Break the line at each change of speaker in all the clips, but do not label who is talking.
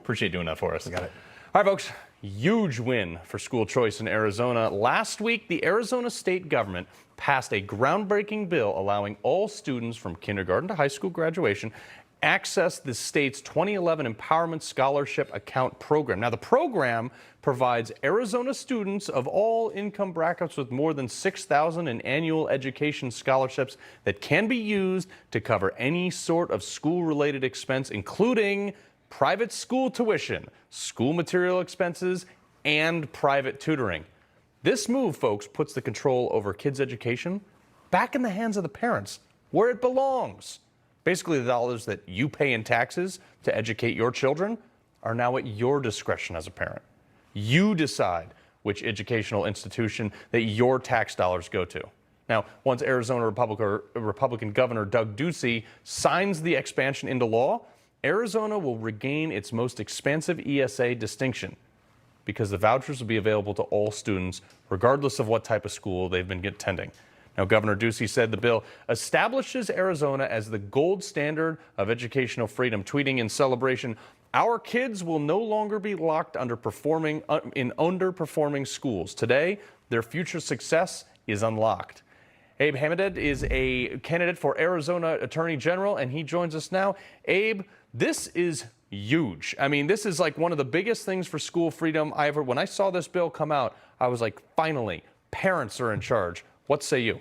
Appreciate doing that for us.
Got it.
All right, folks. Huge win for school choice in Arizona. Last week, the Arizona state government passed a groundbreaking bill allowing all students from kindergarten to high school graduation access the state's 2011 Empowerment Scholarship Account program. Now, the program provides Arizona students of all income brackets with more than $6,000 in annual education scholarships that can be used to cover any sort of school-related expense, including private school tuition, school material expenses, and private tutoring. This move, folks, puts the control over kids' education back in the hands of the parents, where it belongs. Basically, the dollars that you pay in taxes to educate your children are now at your discretion as a parent. You decide which educational institution that your tax dollars go to. Now, once Arizona Republican Governor Doug Ducey signs the expansion into law, Arizona will regain its most expansive ESA distinction because the vouchers will be available to all students, regardless of what type of school they've been attending. Now, Governor Ducey said the bill establishes Arizona as the gold standard of educational freedom, tweeting in celebration, "Our kids will no longer be locked in underperforming schools. Today, their future success is unlocked." Abe Hamadeh is a candidate for Arizona Attorney General, and he joins us now. Abe, this is huge. I mean, this is like one of the biggest things for school freedom I ever. When I saw this bill come out, I was like, finally, parents are in charge. What say you?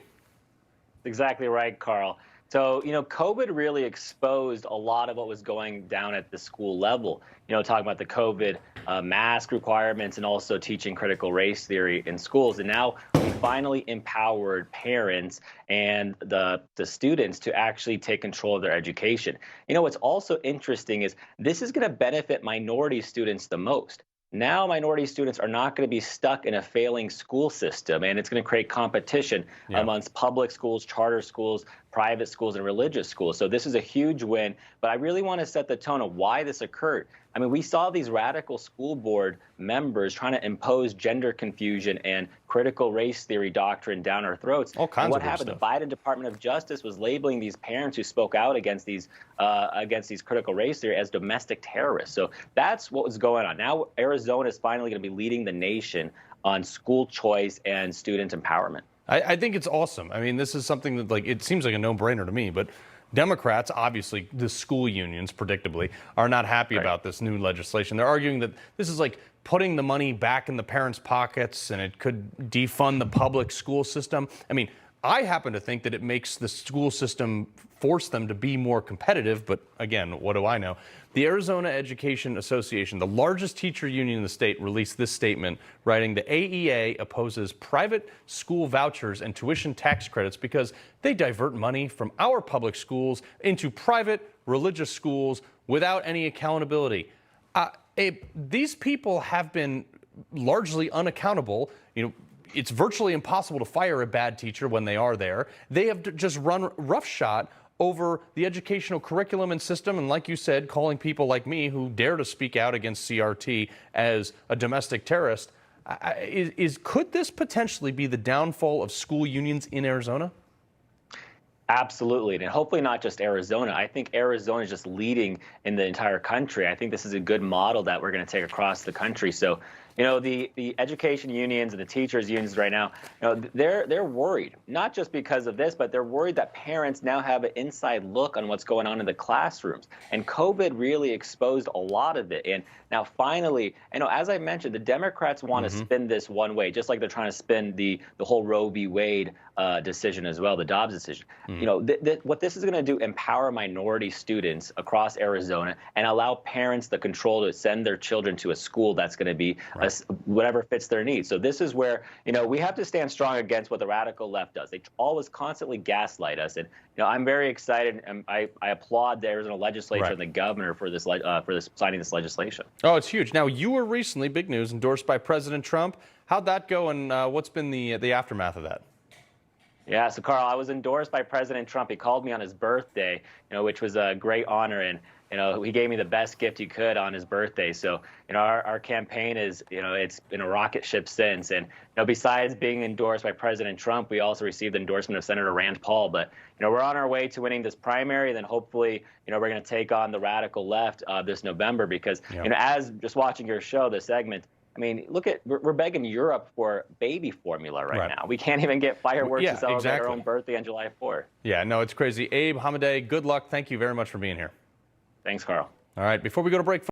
Exactly right, Carl. So, COVID really exposed a lot of what was going down at the school level. Talking about the COVID mask requirements and also teaching critical race theory in schools. And now we finally empowered parents and the students to actually take control of their education. What's also interesting is this is going to benefit minority students the most. Now minority students are not going to be stuck in a failing school system, and it's going to create competition amongst public schools, charter schools, private schools, and religious schools. So this is a huge win, but I really want to set the tone of why this occurred. I mean, we saw these radical school board members trying to impose gender confusion and critical race theory doctrine down our throats.
All kinds
and what
of
happened?
stuff.
The Biden Department of Justice was labeling these parents who spoke out against these critical race theory as domestic terrorists. So that's what was going on. Now Arizona is finally going to be leading the nation on school choice and student empowerment.
I think it's awesome. I mean, this is something that, it seems like a no-brainer to me, but Democrats, obviously the school unions, predictably, are not happy about this new legislation. They're arguing that this is like putting the money back in the parents' pockets and it could defund the public school system. I mean, I happen to think that it makes the school system force them to be more competitive, but again, what do I know? The Arizona Education Association, the largest teacher union in the state, released this statement, writing, "The AEA opposes private school vouchers and tuition tax credits because they divert money from our public schools into private religious schools without any accountability." These people have been largely unaccountable. It's virtually impossible to fire a bad teacher when they are there. They have just run roughshod over the educational curriculum and system, and like you said, calling people like me who dare to speak out against CRT as a domestic terrorist. Could this potentially be the downfall of school unions in Arizona?
Absolutely, and hopefully not just Arizona. I think Arizona is just leading in the entire country. I think this is a good model that we're going to take across the country. So, the education unions and the teachers unions right now, they're worried, not just because of this, but they're worried that parents now have an inside look on what's going on in the classrooms. And COVID really exposed a lot of it. And now finally, as I mentioned, the Democrats want to spin this one way, just like they're trying to spin the whole Roe v. Wade decision as well, the Dobbs decision. What this is going to do, empower minority students across Arizona and allow parents the control to send their children to a school that's going to be whatever fits their needs. So this is where, we have to stand strong against what the radical left does. They always constantly gaslight us. And, I'm very excited, and I applaud the Arizona legislature and the governor for signing this legislation.
Oh, it's huge. Now, you were recently, big news, endorsed by President Trump. How'd that go, and what's been the aftermath of that?
Yeah, so Carl, I was endorsed by President Trump. He called me on his birthday, which was a great honor. And he gave me the best gift he could on his birthday. So, our campaign is, it's been a rocket ship since. And, besides being endorsed by President Trump, we also received the endorsement of Senator Rand Paul. But, we're on our way to winning this primary. Then hopefully, we're going to take on the radical left this November because, as just watching your show, the segment, I mean, we're begging Europe for baby formula right now. We can't even get fireworks to celebrate our own birthday on July 4th.
Yeah, no, it's crazy. Abe Hamadeh, good luck. Thank you very much for being here.
Thanks, Carl.
All right, before we go to break.